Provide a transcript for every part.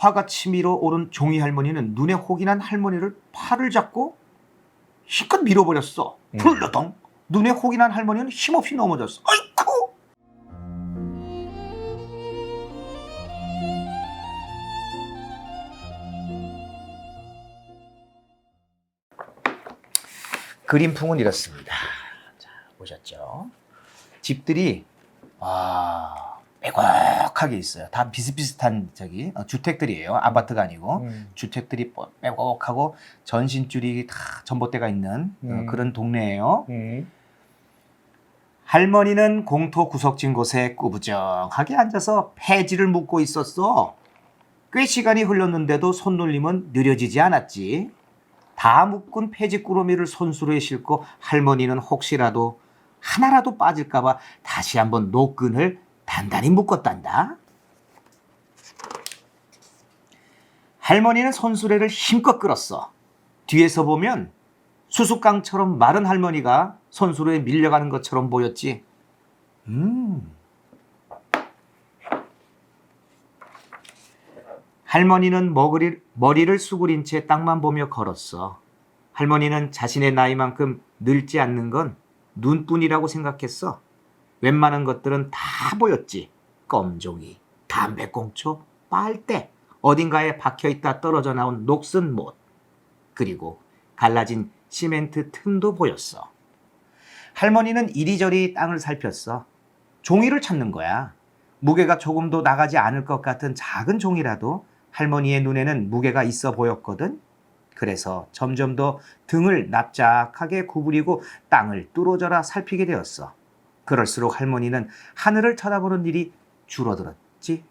화가 치밀어 오른 종이 할머니는 눈에 혹이 난 할머니를 팔을 잡고 힘껏 밀어버렸어. 훌러덩. 눈에 혹이 난 할머니는 힘없이 넘어졌어. 아이쿠! 그림풍은 이렇습니다. 자, 보셨죠? 집들이 빼곡하게 있어요. 다 비슷비슷한 주택들이에요. 아파트가 아니고 주택들이 빼곡하고 전신줄이 다 전봇대가 있는 그런 동네예요. 할머니는 공터 구석진 곳에 꾸부정하게 앉아서 폐지를 묶고 있었어. 꽤 시간이 흘렀는데도 손놀림은 느려지지 않았지. 다 묶은 폐지 꾸러미를 손수레에 싣고 할머니는 혹시라도 하나라도 빠질까봐 다시 한번 노끈을 단단히 묶었단다. 할머니는 손수레를 힘껏 끌었어. 뒤에서 보면 수수깡처럼 마른 할머니가 손수레에 밀려가는 것처럼 보였지. 할머니는 머리를 수그린 채 땅만 보며 걸었어. 할머니는 자신의 나이만큼 늙지 않는 건 눈뿐이라고 생각했어. 웬만한 것들은 다 보였지. 껌종이, 담배꽁초, 빨대, 어딘가에 박혀있다 떨어져 나온 녹슨 못, 그리고 갈라진 시멘트 틈도 보였어. 할머니는 이리저리 땅을 살폈어. 종이를 찾는 거야. 무게가 조금도 나가지 않을 것 같은 작은 종이라도 할머니의 눈에는 무게가 있어 보였거든. 그래서 점점 더 등을 납작하게 구부리고 땅을 뚫어져라 살피게 되었어. 그럴수록 할머니는 하늘을 쳐다보는 일이 줄어들었지.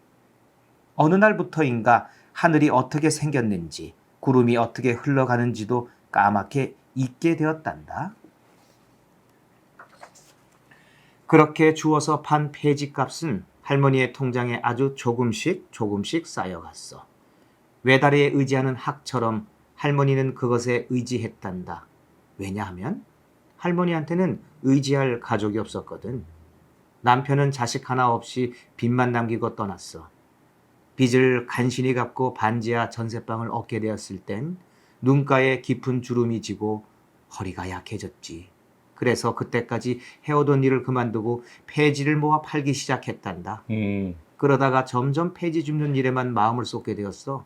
어느 날부터인가 하늘이 어떻게 생겼는지, 구름이 어떻게 흘러가는지도 까맣게 잊게 되었단다. 그렇게 주워서 판 폐지값은 할머니의 통장에 아주 조금씩 쌓여갔어. 외다리에 의지하는 학처럼 할머니는 그것에 의지했단다. 왜냐하면 할머니한테는 의지할 가족이 없었거든. 남편은 자식 하나 없이 빚만 남기고 떠났어. 빚을 간신히 갚고 반지하 전세방을 얻게 되었을 땐 눈가에 깊은 주름이 지고 허리가 약해졌지. 그래서 그때까지 해오던 일을 그만두고 폐지를 모아 팔기 시작했단다. 그러다가 점점 폐지 줍는 일에만 마음을 쏟게 되었어.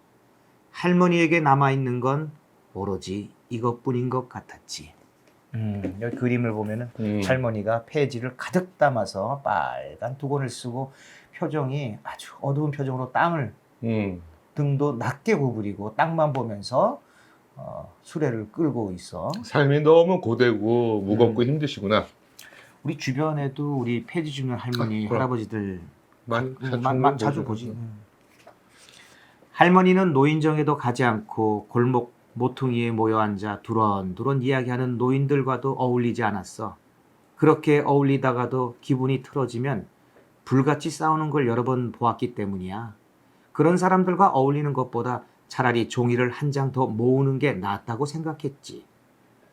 할머니에게 남아있는 건 오로지 이것뿐인 것 같았지. 여기 그림을 보면은 할머니가 폐지를 가득 담아서 빨간 두건을 쓰고 표정이 아주 어두운 표정으로 땅을 등도 낮게 구부리고 땅만 보면서 수레를 끌고 있어. 삶이 너무 고되고 무겁고 힘드시구나. 우리 주변에도 우리 폐지 줍는 할머니, 할아버지들 자주 보지. 할머니는 노인정에도 가지 않고 골목 모퉁이에 모여 앉아 두런두런 이야기하는 노인들과도 어울리지 않았어. 그렇게 어울리다가도 기분이 틀어지면 불같이 싸우는 걸 여러 번 보았기 때문이야. 그런 사람들과 어울리는 것보다 차라리 종이를 한 장 더 모으는 게 낫다고 생각했지.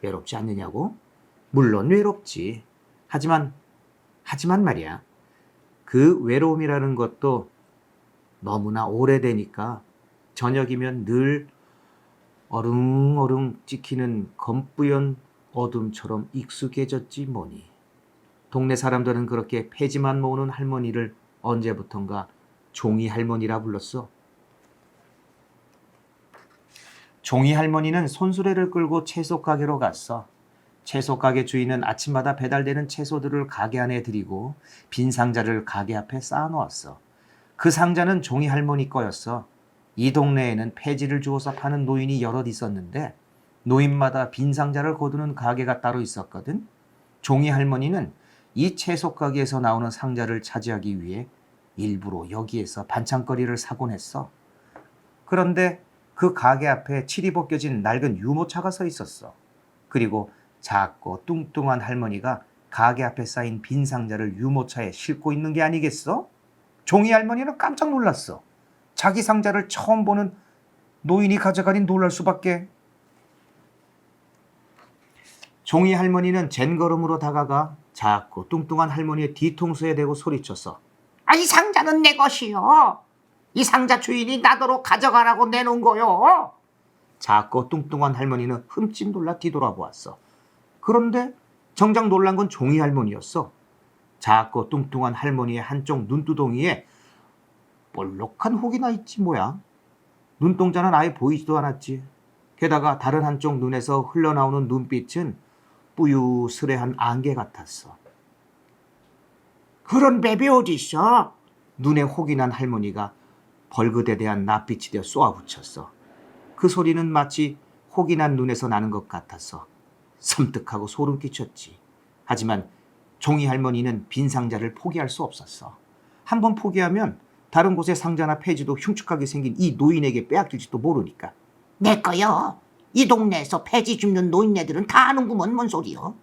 외롭지 않느냐고? 물론 외롭지. 하지만 말이야. 그 외로움이라는 것도 너무나 오래되니까 저녁이면 늘 어릉어릉 찍히는 검뿌연 어둠처럼 익숙해졌지 뭐니. 동네 사람들은 그렇게 폐지만 모으는 할머니를 언제부턴가 종이 할머니라 불렀어. 종이 할머니는 손수레를 끌고 채소 가게로 갔어. 채소 가게 주인은 아침마다 배달되는 채소들을 가게 안에 들이고 빈 상자를 가게 앞에 쌓아놓았어. 그 상자는 종이 할머니 거였어. 이 동네에는 폐지를 주워서 파는 노인이 여럿 있었는데 노인마다 빈 상자를 거두는 가게가 따로 있었거든. 종이 할머니는 이 채소 가게에서 나오는 상자를 차지하기 위해 일부러 여기에서 반찬거리를 사곤 했어. 그런데 그 가게 앞에 칠이 벗겨진 낡은 유모차가 서 있었어. 그리고 작고 뚱뚱한 할머니가 가게 앞에 쌓인 빈 상자를 유모차에 싣고 있는 게 아니겠어? 종이 할머니는 깜짝 놀랐어. 자기 상자를 처음 보는 노인이 가져가니 놀랄 수밖에. 종이 할머니는 젠걸음으로 다가가 작고 뚱뚱한 할머니의 뒤통수에 대고 소리쳤어. 이 상자는 내 것이요. 이 상자 주인이 나더러 가져가라고 내놓은 거요. 작고 뚱뚱한 할머니는 흠칫 놀라 뒤돌아보았어. 그런데 정작 놀란 건 종이 할머니였어. 작고 뚱뚱한 할머니의 한쪽 눈두덩이에 볼록한 혹이 나 있지 뭐야. 눈동자는 아예 보이지도 않았지. 게다가 다른 한쪽 눈에서 흘러나오는 눈빛은 뿌유스레한 안개 같았어. 그런 맵이 어디 있어? 눈에 혹이 난 할머니가 벌그대대한 낯빛이 되어 쏘아붙였어. 그 소리는 마치 혹이 난 눈에서 나는 것 같아서 섬뜩하고 소름 끼쳤지. 하지만 종이 할머니는 빈 상자를 포기할 수 없었어. 한번 포기하면 다른 곳의 상자나 폐지도 흉측하게 생긴 이 노인에게 빼앗길지도 모르니까. 내 거요. 이 동네에서 폐지 줍는 노인네들은 다 아는구먼 뭔 소리요.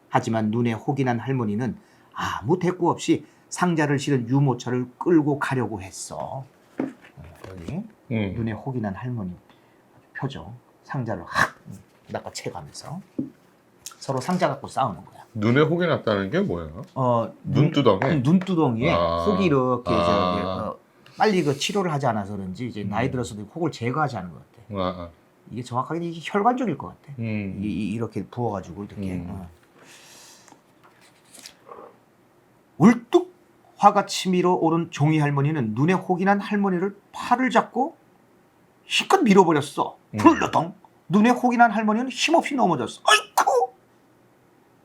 하지만 눈에 혹이 난 할머니는 아무 대꾸 없이 상자를 실은 유모차를 끌고 가려고 했어. 여기 눈에 혹이 난 할머니 표정, 상자를 확 낚아채가면서 서로 상자 갖고 싸우는 거야. 눈에 혹이 났다는 게 뭐야? 눈두덩이? 눈두덩이에 혹이 이렇게 아. 빨리 그 치료를 하지 않아서 그런지 이제 나이 들어서도 혹을 제거하지 않은 것 같아. 이게 정확하게 이게 혈관적일 것 같아. 이렇게 부어가지고 이렇게. 울뚝 화가 치밀어 오른 종이 할머니는 눈에 혹이 난 할머니를 팔을 잡고 힘껏 밀어버렸어. 훌러덩. 눈에 혹이 난 할머니는 힘없이 넘어졌어. 아이쿠!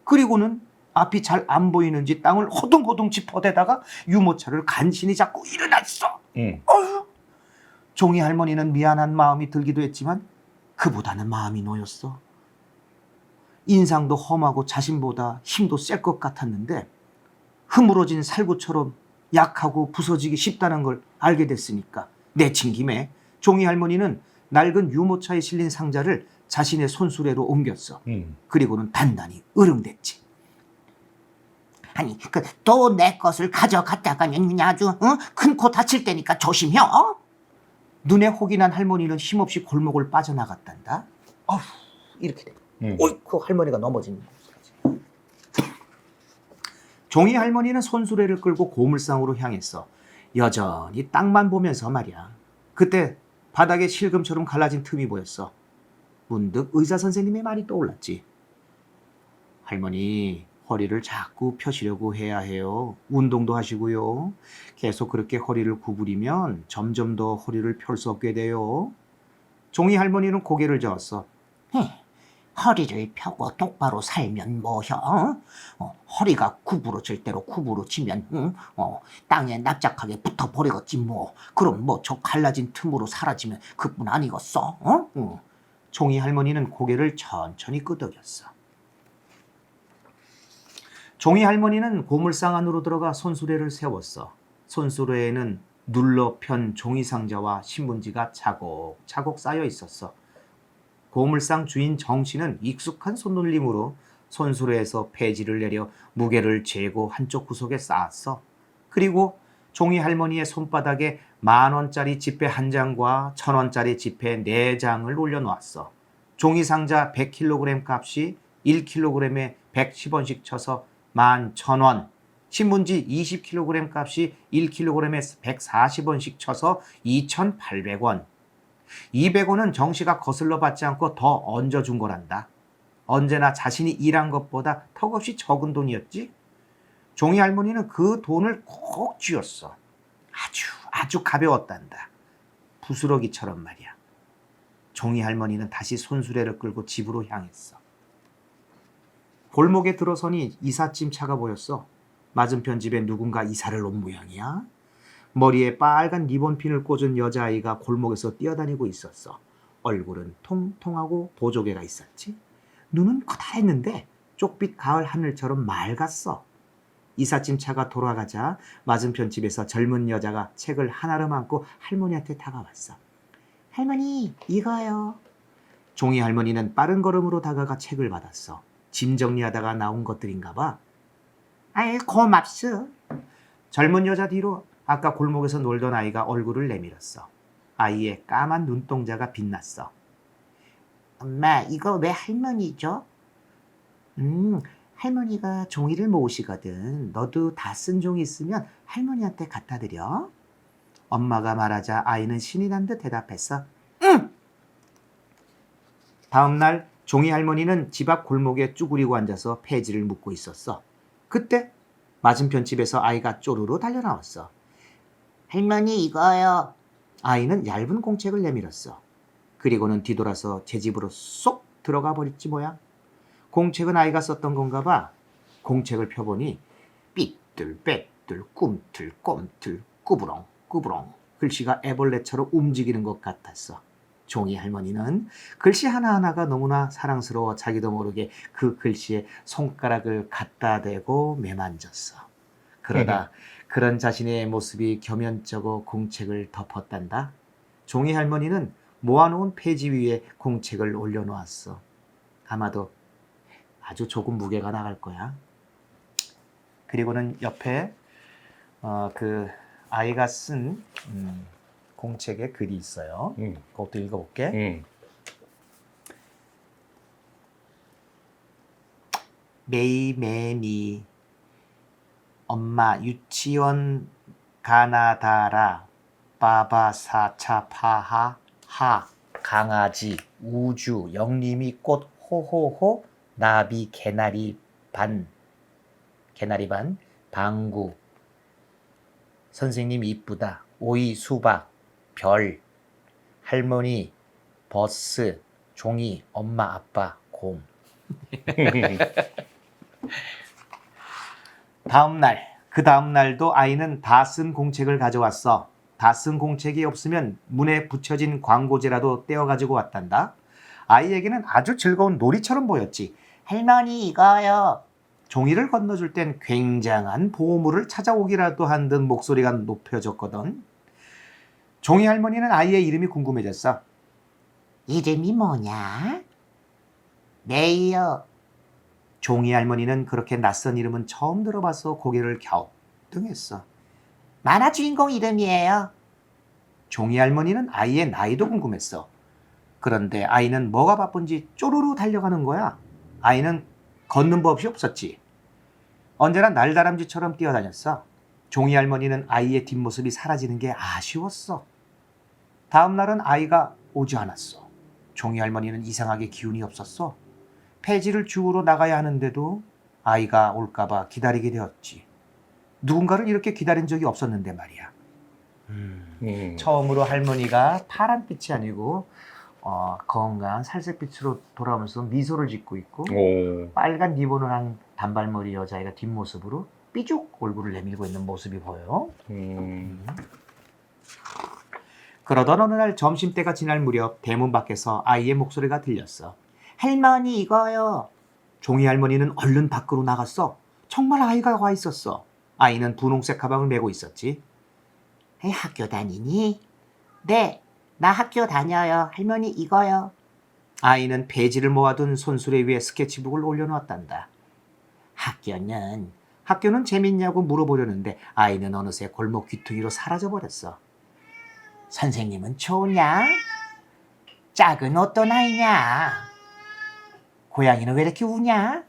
그리고는 앞이 잘 안 보이는지 땅을 호둥호둥 짚어대다가 유모차를 간신히 잡고 일어났어. 종이 할머니는 미안한 마음이 들기도 했지만 그보다는 마음이 놓였어. 인상도 험하고 자신보다 힘도 셀 것 같았는데 흐물어진 살구처럼 약하고 부서지기 쉽다는 걸 알게 됐으니까 내친 김에 종이 할머니는 낡은 유모차에 실린 상자를 자신의 손수레로 옮겼어. 그리고는 단단히 으릉댔지. 아니, 또 내 것을 가져갔다가는 그냥 아주 큰 코 다칠 테니까 조심해. 눈에 혹이 난 할머니는 힘없이 골목을 빠져나갔단다. 이렇게 돼. 어이쿠, 할머니가 넘어진 모습까지. 종이 할머니는 손수레를 끌고 고물상으로 향했어. 여전히 땅만 보면서 말이야. 그때 바닥에 실금처럼 갈라진 틈이 보였어. 문득 의사 선생님의 말이 떠올랐지. 할머니, 허리를 자꾸 펴시려고 해야 해요. 운동도 하시고요. 계속 그렇게 허리를 구부리면 점점 더 허리를 펼 수 없게 돼요. 종이 할머니는 고개를 저었어. 허리를 펴고 똑바로 살면 뭐여? 허리가 구부러질 대로 구부러지면 땅에 납작하게 붙어버리겠지 뭐. 그럼 뭐 저 갈라진 틈으로 사라지면 그뿐 아니겠어? 종이 할머니는 고개를 천천히 끄덕였어. 종이 할머니는 고물상 안으로 들어가 손수레를 세웠어. 손수레에는 눌러 편 종이 상자와 신문지가 차곡차곡 쌓여 있었어. 고물상 주인 정씨는 익숙한 손놀림으로 손수레에서 폐지를 내려 무게를 재고 한쪽 구석에 쌓았어. 그리고 종이 할머니의 손바닥에 10,000원짜리 지폐 1장과 1,000원짜리 지폐 4장을 올려놓았어. 종이 상자 100kg 값이 1kg에 110원씩 쳐서 11,000원, 신문지 20kg 값이 1kg에 140원씩 쳐서 2,800원. 200원은 정씨가 거슬러 받지 않고 더 얹어준 거란다. 언제나 자신이 일한 것보다 턱없이 적은 돈이었지. 종이 할머니는 그 돈을 꼭 쥐었어. 아주 가벼웠단다. 부스러기처럼 말이야. 종이 할머니는 다시 손수레를 끌고 집으로 향했어. 골목에 들어서니 이삿짐 차가 보였어. 맞은편 집에 누군가 이사를 온 모양이야. 머리에 빨간 리본핀을 꽂은 여자아이가 골목에서 뛰어다니고 있었어. 얼굴은 통통하고 보조개가 있었지. 눈은 커다랬는데 쪽빛 가을 하늘처럼 맑았어. 이삿짐 차가 돌아가자 맞은편 집에서 젊은 여자가 책을 하나를 안고 할머니한테 다가왔어. 할머니, 이거요. 종이 할머니는 빠른 걸음으로 다가가 책을 받았어. 짐 정리하다가 나온 것들인가 봐. 아이, 고맙소. 젊은 여자 뒤로 아까 골목에서 놀던 아이가 얼굴을 내밀었어. 아이의 까만 눈동자가 빛났어. 엄마, 이거 왜 할머니죠? 할머니가 종이를 모으시거든. 너도 다 쓴 종이 있으면 할머니한테 갖다 드려. 엄마가 말하자 아이는 신이 난 듯 대답했어. 응! 다음 날 종이 할머니는 집 앞 골목에 쭈그리고 앉아서 폐지를 묻고 있었어. 그때 맞은편 집에서 아이가 쪼르르 달려나왔어. 할머니 이거요. 아이는 얇은 공책을 내밀었어. 그리고는 뒤돌아서 제 집으로 쏙 들어가 버렸지 뭐야. 공책은 아이가 썼던 건가 봐. 공책을 펴보니 삐뚤빼뚤 꿈틀꼼틀 꾸부렁 꾸부렁 글씨가 애벌레처럼 움직이는 것 같았어. 종이 할머니는 글씨 하나하나가 너무나 사랑스러워 자기도 모르게 그 글씨에 손가락을 갖다 대고 매만졌어. 그러다 그런 자신의 모습이 겸연쩍어 공책을 덮었단다. 종이 할머니는 모아놓은 폐지 위에 공책을 올려놓았어. 아마도 아주 조금 무게가 나갈 거야. 그리고는 옆에 그 아이가 쓴 공책에 글이 있어요. 그것도 읽어볼게. 메이메니 엄마 유치원 가나다라 빠바사차파하 하 강아지 우주 영림이 꽃 호호호 나비 개나리 반 방구 선생님 이쁘다 오이 수박 별 할머니 버스 종이 엄마 아빠 곰. 그 다음 날도 아이는 다 쓴 공책을 가져왔어. 다 쓴 공책이 없으면 문에 붙여진 광고지라도 떼어가지고 왔단다. 아이에게는 아주 즐거운 놀이처럼 보였지. 할머니 이거요. 종이를 건너줄 땐 굉장한 보물을 찾아오기라도 한 듯 목소리가 높여졌거든. 종이 할머니는 아이의 이름이 궁금해졌어. 이름이 뭐냐? 메이요. 종이 할머니는 그렇게 낯선 이름은 처음 들어봐서 고개를 갸우뚱했어. 만화 주인공 이름이에요. 종이 할머니는 아이의 나이도 궁금했어. 그런데 아이는 뭐가 바쁜지 쪼르르 달려가는 거야. 아이는 걷는 법이 없었지. 언제나 날다람쥐처럼 뛰어다녔어. 종이 할머니는 아이의 뒷모습이 사라지는 게 아쉬웠어. 다음 날은 아이가 오지 않았어. 종이 할머니는 이상하게 기운이 없었어. 폐지를 주우러 나가야 하는데도 아이가 올까봐 기다리게 되었지. 누군가를 이렇게 기다린 적이 없었는데 말이야. 처음으로 할머니가 파란빛이 아니고 건강한 살색빛으로 돌아오면서 미소를 짓고 있고 빨간 리본을 한 단발머리 여자애가 뒷모습으로 삐죽 얼굴을 내밀고 있는 모습이 보여. 그러던 어느 날 점심때가 지날 무렵 대문 밖에서 아이의 목소리가 들렸어. 할머니 이거요. 종이 할머니는 얼른 밖으로 나갔어. 정말 아이가 와 있었어. 아이는 분홍색 가방을 메고 있었지. 학교 다니니? 네, 나 학교 다녀요. 할머니 이거요. 아이는 폐지를 모아둔 손수레 위에 스케치북을 올려놓았단다. 학교는 재밌냐고 물어보려는데 아이는 어느새 골목 귀퉁이로 사라져버렸어. 선생님은 좋냐? 짝은 어떤 아이냐? 고양이는 왜 이렇게 우냐?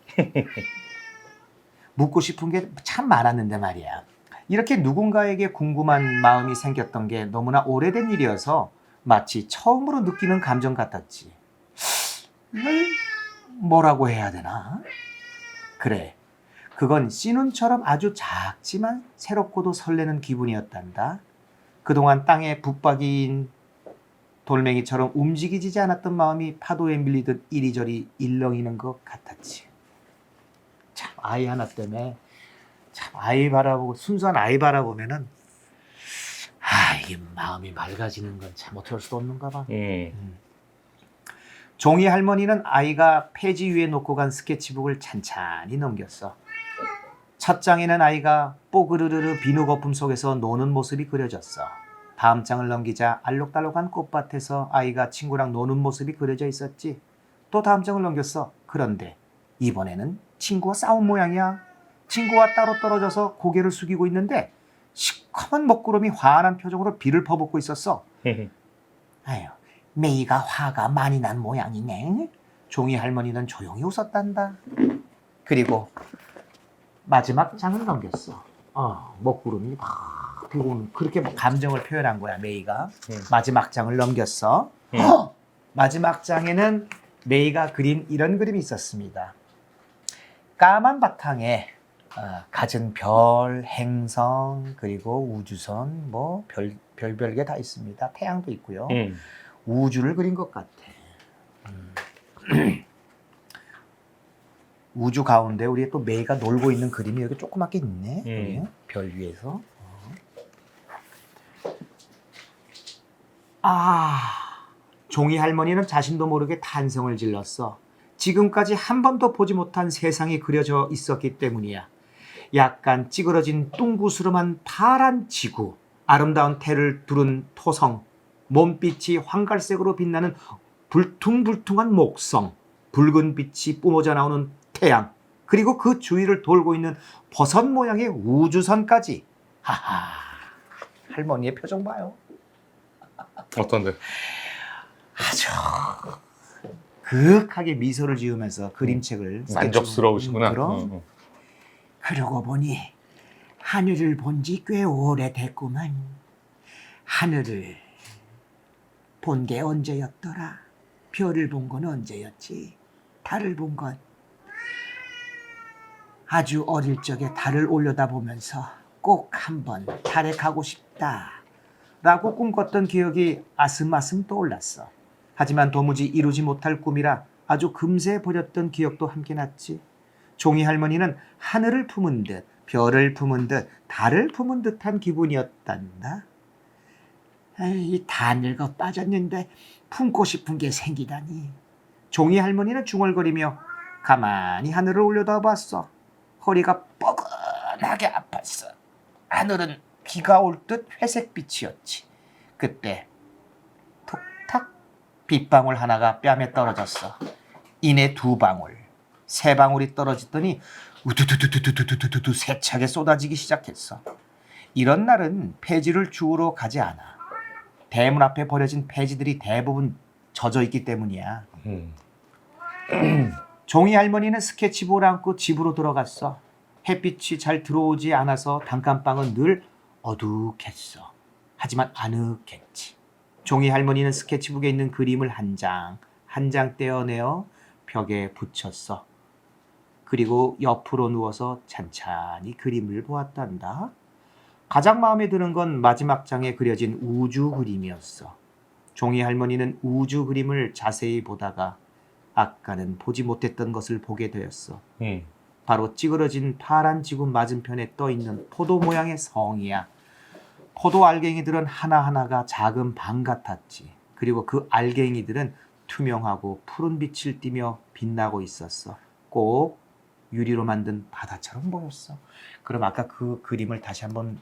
묻고 싶은 게 참 많았는데 말이야. 이렇게 누군가에게 궁금한 마음이 생겼던 게 너무나 오래된 일이어서 마치 처음으로 느끼는 감정 같았지. 이걸 뭐라고 해야 되나? 그래, 그건 씨눈처럼 아주 작지만 새롭고도 설레는 기분이었단다. 그동안 땅에 붙박이인 돌멩이처럼 움직이지 않았던 마음이 파도에 밀리듯 이리저리 일렁이는 것 같았지. 참 아이 하나 때문에 참 아이 바라보고 순수한 아이 바라보면은 이게 마음이 맑아지는 건 참 어쩔 수도 없는가 봐. 종이 할머니는 아이가 폐지 위에 놓고 간 스케치북을 찬찬히 넘겼어. 첫 장에는 아이가 뽀그르르르 비누 거품 속에서 노는 모습이 그려졌어. 다음 장을 넘기자 알록달록한 꽃밭에서 아이가 친구랑 노는 모습이 그려져 있었지. 또 다음 장을 넘겼어. 그런데 이번에는 친구와 싸운 모양이야. 친구와 따로 떨어져서 고개를 숙이고 있는데 시커먼 먹구름이 환한 표정으로 비를 퍼붓고 있었어. 아유, 메이가 화가 많이 난 모양이네. 종이 할머니는 조용히 웃었단다. 그리고 마지막 장을 넘겼어. 먹구름이 막 그리고 그렇게 감정을 표현한 거야 메이가. 마지막 장을 넘겼어. 마지막 장에는 메이가 그린 이런 그림이 있었습니다. 까만 바탕에 갖은 별, 행성, 그리고 우주선, 뭐 별게 다 있습니다. 태양도 있고요. 우주를 그린 것 같아. 우주 가운데 우리 또 메이가 놀고 있는 그림이 여기 조그맣게 있네. 여기 별 위에서. 종이 할머니는 자신도 모르게 탄성을 질렀어. 지금까지 한 번도 보지 못한 세상이 그려져 있었기 때문이야. 약간 찌그러진 둥구스름한 파란 지구, 아름다운 태를 두른 토성, 몸빛이 황갈색으로 빛나는 불퉁불퉁한 목성, 붉은 빛이 뿜어져 나오는 태양, 그리고 그 주위를 돌고 있는 버섯 모양의 우주선까지. 하하, 할머니의 표정 봐요. 어떤데? 아주 그윽하게 미소를 지으면서 그림책을 만족스러우시구나. 그럼. 그러고 보니 하늘을 본 지 꽤 오래됐구만. 하늘을 본 게 언제였더라? 별을 본 건 언제였지? 달을 본 건 아주 어릴 적에 달을 올려다보면서 꼭 한번 달에 가고 싶다 라고 꿈꿨던 기억이 아슴아슴 떠올랐어. 하지만 도무지 이루지 못할 꿈이라 아주 금세 버렸던 기억도 함께 났지. 종이 할머니는 하늘을 품은 듯, 별을 품은 듯, 달을 품은 듯한 기분이었단다. 에이, 다 늙어 빠졌는데 품고 싶은 게 생기다니. 종이 할머니는 중얼거리며 가만히 하늘을 올려다봤어. 허리가 뻐근하게 아팠어. 하늘은 비가 올 듯 회색빛이었지. 그때 톡탁 빗방울 하나가 뺨에 떨어졌어. 이내 2방울, 3방울이 떨어지더니 우두두두두두두두두 세차게 쏟아지기 시작했어. 이런 날은 폐지를 주우러 가지 않아. 대문 앞에 버려진 폐지들이 대부분 젖어 있기 때문이야. 종이 할머니는 스케치북을 안고 집으로 들어갔어. 햇빛이 잘 들어오지 않아서 단칸방은 늘 어둑했어. 하지만 아늑했지. 종이 할머니는 스케치북에 있는 그림을 한 장 떼어내어 벽에 붙였어. 그리고 옆으로 누워서 찬찬히 그림을 보았단다. 가장 마음에 드는 건 마지막 장에 그려진 우주 그림이었어. 종이 할머니는 우주 그림을 자세히 보다가 아까는 보지 못했던 것을 보게 되었어. 바로 찌그러진 파란 지구 맞은편에 떠있는 포도 모양의 성이야. 포도 알갱이들은 하나하나가 작은 방 같았지. 그리고 그 알갱이들은 투명하고 푸른 빛을 띠며 빛나고 있었어. 꼭 유리로 만든 바다처럼 보였어. 그럼 아까 그 그림을 다시 한번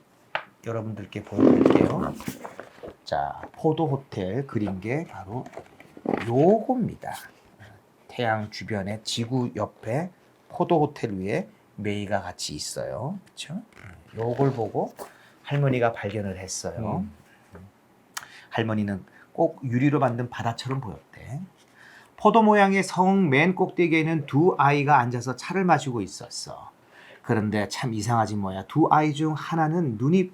여러분들께 보여드릴게요. 자, 포도 호텔 그린 게 바로 요겁니다. 태양 주변에 지구 옆에 포도 호텔 위에 메이가 같이 있어요. 그렇죠? 요걸 보고 할머니가 발견을 했어요. 할머니는 꼭 유리로 만든 바다처럼 보였대. 포도 모양의 성 맨 꼭대기에는 2 아이가 앉아서 차를 마시고 있었어. 그런데 참 이상하지 뭐야. 2 아이 중 하나는 눈이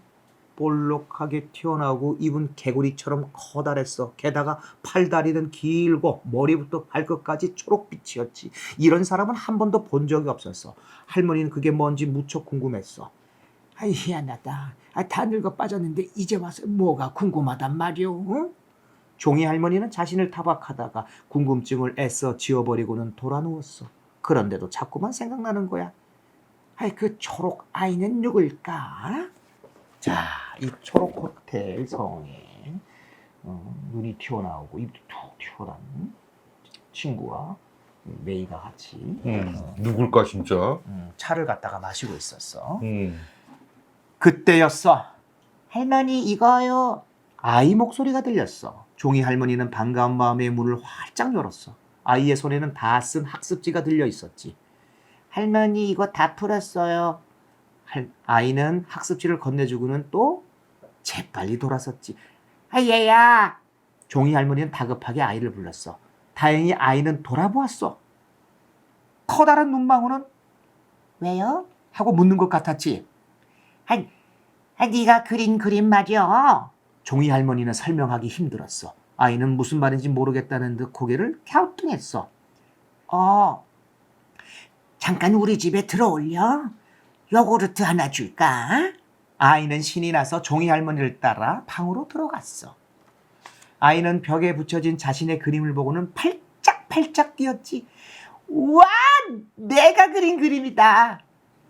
볼록하게 튀어나오고 입은 개구리처럼 커다랬어. 게다가 팔다리는 길고 머리부터 발끝까지 초록빛이었지. 이런 사람은 한 번도 본 적이 없었어. 할머니는 그게 뭔지 무척 궁금했어. 아이 희한하다. 다 늙어 빠졌는데 이제 와서 뭐가 궁금하단 말이오. 응? 종이 할머니는 자신을 타박하다가 궁금증을 애써 지워버리고는 돌아누웠어. 그런데도 자꾸만 생각나는 거야. 아이 그 초록 아이는 누굴까? 자, 이 초록 호텔 성에 눈이 튀어나오고 입도 툭 튀어나온 친구와 메이가 같이 누굴까 진짜? 차를 갖다가 마시고 있었어. 그때였어. 할머니 이거요. 아이 목소리가 들렸어. 종이 할머니는 반가운 마음에 문을 활짝 열었어. 아이의 손에는 다 쓴 학습지가 들려 있었지. 할머니 이거 다 풀었어요. 아이는 학습지를 건네주고는 또 재빨리 돌아섰지. 아 얘야. 종이 할머니는 다급하게 아이를 불렀어. 다행히 아이는 돌아보았어. 커다란 눈망울은 왜요? 하고 묻는 것 같았지. 네가 그린 그림 말이야. 종이 할머니는 설명하기 힘들었어. 아이는 무슨 말인지 모르겠다는 듯 고개를 갸우뚱했어. 잠깐 우리 집에 들어올려. 요구르트 하나 줄까? 아이는 신이 나서 종이 할머니를 따라 방으로 들어갔어. 아이는 벽에 붙여진 자신의 그림을 보고는 팔짝팔짝 뛰었지. 우와, 내가 그린 그림이다.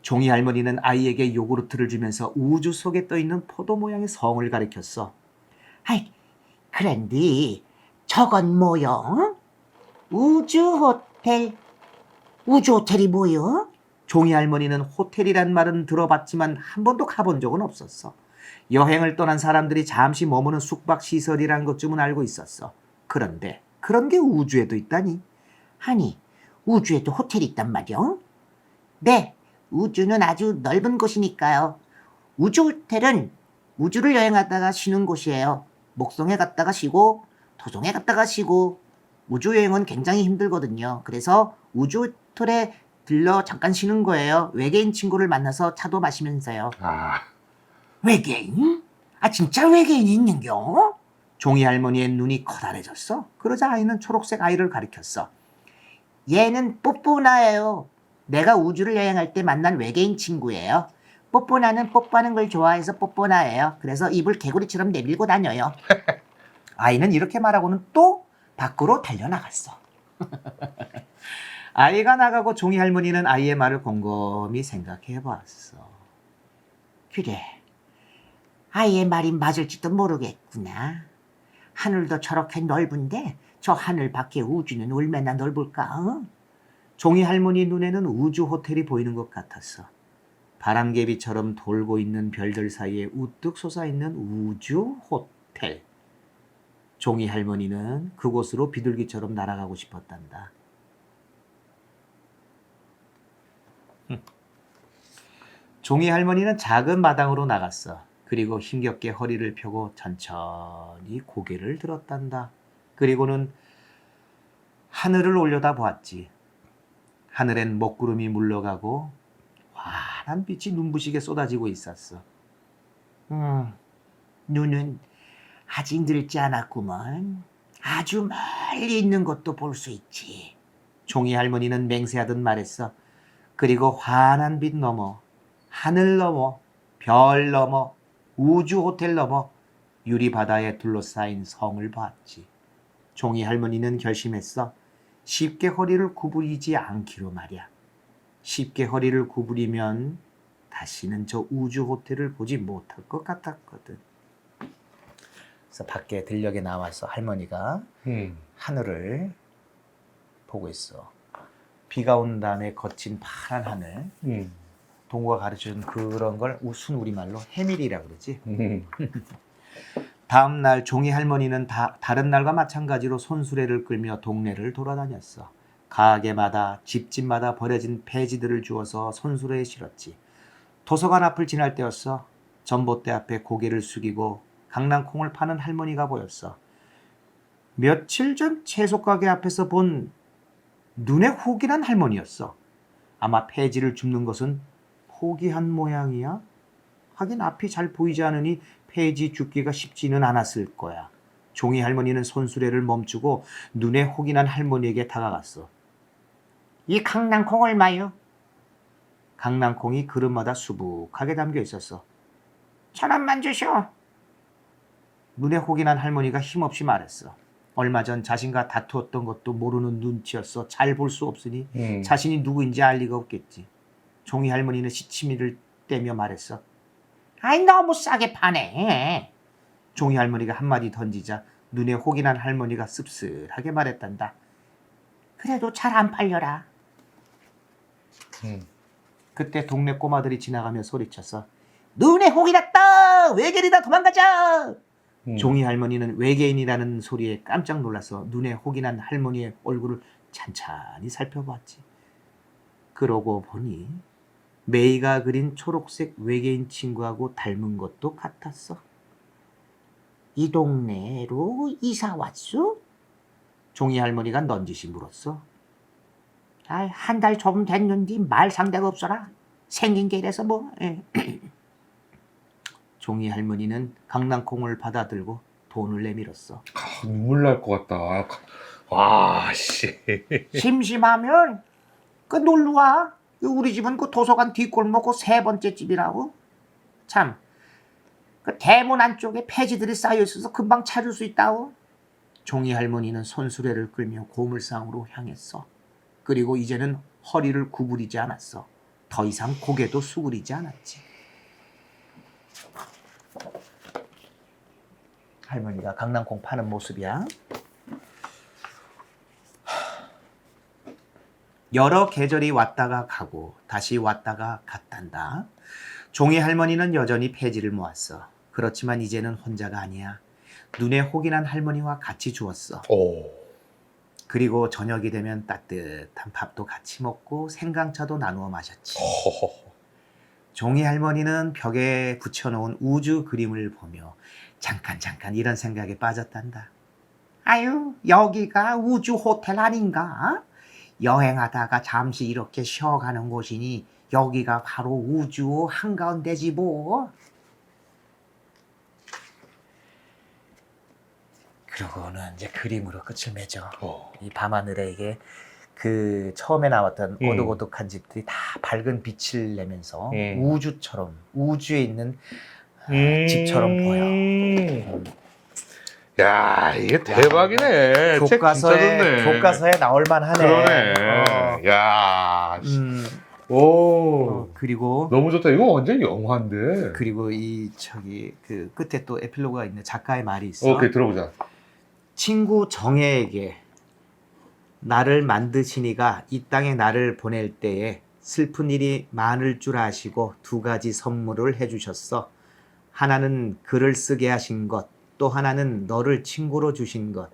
종이 할머니는 아이에게 요구르트를 주면서 우주 속에 떠있는 포도 모양의 성을 가리켰어. 아이, 그런데 저건 뭐여? 우주 호텔. 우주 호텔이 뭐여? 종이 할머니는 호텔이란 말은 들어봤지만 한 번도 가본 적은 없었어. 여행을 떠난 사람들이 잠시 머무는 숙박시설이란 것쯤은 알고 있었어. 그런데 그런 게 우주에도 있다니. 아니, 우주에도 호텔이 있단 말이야? 네, 우주는 아주 넓은 곳이니까요. 우주 호텔은 우주를 여행하다가 쉬는 곳이에요. 목성에 갔다가 쉬고 토종에 갔다가 쉬고. 우주 여행은 굉장히 힘들거든요. 그래서 우주 호텔에 들러 잠깐 쉬는 거예요. 외계인 친구를 만나서 차도 마시면서요. 아, 외계인? 진짜 외계인이 있는겨? 종이 할머니의 눈이 커다래졌어. 그러자 아이는 초록색 아이를 가리켰어. 얘는 뽀뽀나예요. 내가 우주를 여행할 때 만난 외계인 친구예요. 뽀뽀나는 뽀뽀하는 걸 좋아해서 뽀뽀나예요. 그래서 입을 개구리처럼 내밀고 다녀요. 아이는 이렇게 말하고는 또 밖으로 달려나갔어. 아이가 나가고 종이 할머니는 아이의 말을 곰곰이 생각해 봤어. 그래, 아이의 말이 맞을지도 모르겠구나. 하늘도 저렇게 넓은데 저 하늘 밖에 우주는 얼마나 넓을까? 어? 종이 할머니 눈에는 우주 호텔이 보이는 것 같았어. 바람개비처럼 돌고 있는 별들 사이에 우뚝 솟아있는 우주 호텔. 종이 할머니는 그곳으로 비둘기처럼 날아가고 싶었단다. 종이 할머니는 작은 마당으로 나갔어. 그리고 힘겹게 허리를 펴고 천천히 고개를 들었단다. 그리고는 하늘을 올려다 보았지. 하늘엔 먹구름이 물러가고 환한 빛이 눈부시게 쏟아지고 있었어. 눈은 아직 늙지 않았구먼. 아주 멀리 있는 것도 볼 수 있지. 종이 할머니는 맹세하듯 말했어. 그리고 환한 빛 너머, 하늘 너머, 별 너머, 우주 호텔 너머 유리 바다에 둘러싸인 성을 봤지. 종이 할머니는 결심했어. 쉽게 허리를 구부리지 않기로 말이야. 쉽게 허리를 구부리면 다시는 저 우주 호텔을 보지 못할 것 같았거든. 그래서 밖에 들녘에 나와서 할머니가 하늘을 보고 있어. 비가 온 다음에 거친 파란 하늘. 동구가 가르쳐준 그런 걸 순 우리말로 해밀이라고 그러지. 다음 날 종이 할머니는 다른 날과 마찬가지로 손수레를 끌며 동네를 돌아다녔어. 가게마다 집집마다 버려진 폐지들을 주워서 손수레에 실었지. 도서관 앞을 지날 때였어. 전봇대 앞에 고개를 숙이고 강낭콩을 파는 할머니가 보였어. 며칠 전 채소가게 앞에서 본 눈에 호기난 할머니였어. 아마 폐지를 줍는 것은 포기한 모양이야? 하긴 앞이 잘 보이지 않으니 폐지 줍기가 쉽지는 않았을 거야. 종이 할머니는 손수레를 멈추고 눈에 호기난 할머니에게 다가갔어. 이 강낭콩 얼마요? 강낭콩이 그릇마다 수북하게 담겨 있었어. 1,000원만 주시오. 눈에 호기난 할머니가 힘없이 말했어. 얼마 전 자신과 다투었던 것도 모르는 눈치였어. 잘 볼 수 없으니 자신이 누구인지 알 리가 없겠지. 종이 할머니는 시치미를 떼며 말했어. 너무 싸게 파네. 종이 할머니가 한마디 던지자 눈에 호기난 할머니가 씁쓸하게 말했단다. 그래도 잘 안 팔려라. 그때 동네 꼬마들이 지나가며 소리쳤어. 눈에 혹이 났다. 외계인이다. 도망가자. 종이 할머니는 외계인이라는 소리에 깜짝 놀라서 눈에 혹이 난 할머니의 얼굴을 찬찬히 살펴봤지. 그러고 보니 메이가 그린 초록색 외계인 친구하고 닮은 것도 같았어. 이 동네로 이사 왔소? 종이 할머니가 넌지시 물었어. 한 달 좀 됐는데 말 상대가 없어라. 생긴 게 이래서 뭐. 종이 할머니는 강낭콩을 받아들고 돈을 내밀었어. 눈물 날 것 같다. 와, 씨. 심심하면 그 놀러 와. 우리 집은 그 도서관 뒷골목 그 세 번째 집이라고. 참, 그 대문 안쪽에 폐지들이 쌓여 있어서 금방 찾을 수 있다고. 종이 할머니는 손수레를 끌며 고물상으로 향했어. 그리고 이제는 허리를 구부리지 않았어. 더 이상 고개도 수그리지 않았지. 할머니가 강낭콩 파는 모습이야. 여러 계절이 왔다가 가고 다시 왔다가 갔단다. 종이 할머니는 여전히 폐지를 모았어. 그렇지만 이제는 혼자가 아니야. 눈에 혹이 난 할머니와 같이 주었어. 오. 그리고 저녁이 되면 따뜻한 밥도 같이 먹고 생강차도 나누어 마셨지. 종이 할머니는 벽에 붙여놓은 우주 그림을 보며 잠깐 이런 생각에 빠졌단다. 아유, 여기가 우주 호텔 아닌가? 여행하다가 잠시 이렇게 쉬어가는 곳이니 여기가 바로 우주 한가운데지 뭐. 그러고는 이제 그림으로 끝을 맺어. 이 밤하늘에 이게 그 처음에 나왔던 오독오독한 집들이 다 밝은 빛을 내면서 우주처럼 우주에 있는 집처럼 보여. 야, 이게 대박이네. 책 진짜 좋네. 교과서에 나올 만하네. 그러네. 야. 오. 그리고 너무 좋다. 이거 완전 영화인데. 그리고 이 저기 그 끝에 또 에필로그가 있는 작가의 말이 있어. 오케이, 들어보자. 친구 정혜에게 나를 만드시니가 이 땅에 나를 보낼 때에 슬픈 일이 많을 줄 아시고 두 가지 선물을 해주셨어. 하나는 글을 쓰게 하신 것, 또 하나는 너를 친구로 주신 것.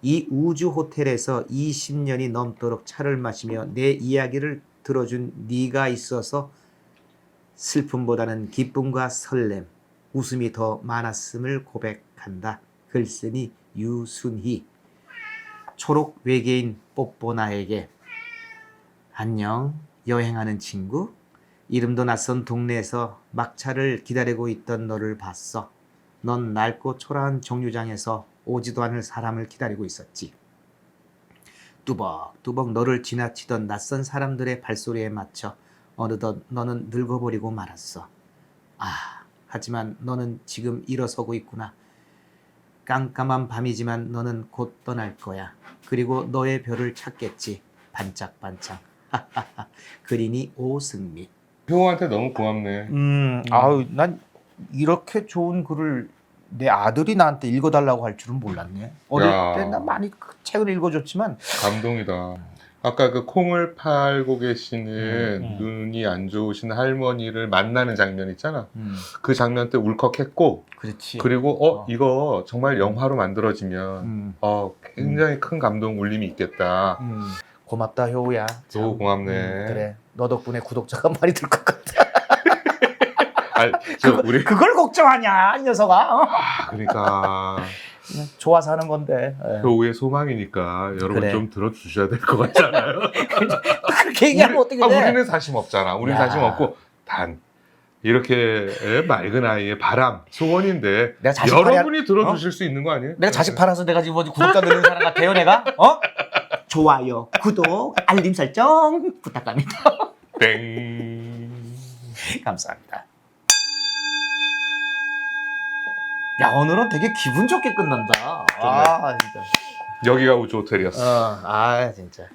이 우주 호텔에서 20년이 넘도록 차를 마시며 내 이야기를 들어준 네가 있어서 슬픔보다는 기쁨과 설렘, 웃음이 더 많았음을 고백한다. 글쓰니 유순희. 초록 외계인 뽀뽀나에게 안녕 여행하는 친구. 이름도 낯선 동네에서 막차를 기다리고 있던 너를 봤어. 넌 낡고 초라한 정류장에서 오지도 않을 사람을 기다리고 있었지. 뚜벅뚜벅 너를 지나치던 낯선 사람들의 발소리에 맞춰 어느덧 너는 늙어버리고 말았어. 아, 하지만 너는 지금 일어서고 있구나. 깜깜한 밤이지만 너는 곧 떠날 거야. 그리고 너의 별을 찾겠지. 반짝반짝. 그리니 오승미. 효한테 너무 고맙네. 아우, 난 이렇게 좋은 글을 내 아들이 나한테 읽어달라고 할 줄은 몰랐네. 어릴 야. 때 나 많이 책을 읽어줬지만 감동이다. 아까 그 콩을 팔고 계시는 눈이 안 좋으신 할머니를 만나는 장면 있잖아. 그 장면 때 울컥했고, 그렇지. 그리고 이거 정말 영화로 만들어지면 굉장히 큰 감동 울림이 있겠다. 고맙다 효우야. 너무 고맙네. 그래. 너 덕분에 구독자가 많이 들 것 같아. 우리 그걸 걱정하냐 이 녀석아. 그러니까 그냥 좋아서 하는 건데. 효우의 소망이니까 여러분 그래. 좀 들어주셔야 될 것 같잖아요. 그렇게 얘기하면 어떻게 돼? 우리는 사심 없잖아. 우리는 야. 사심 없고 단 이렇게 맑은 아이의 바람, 소원인데 내가 자식 여러분이 들어주실 수 있는 거 아니에요? 내가 자식 팔아서 내가 지금 어디 구독자 늘리는 사람 같아요 내가? 좋아요, 구독, 알림 설정 부탁합니다. 땡. 감사합니다. 야, 오늘은 되게 기분 좋게 끝난다. 진짜. 여기가 우주 호텔이었어. 진짜.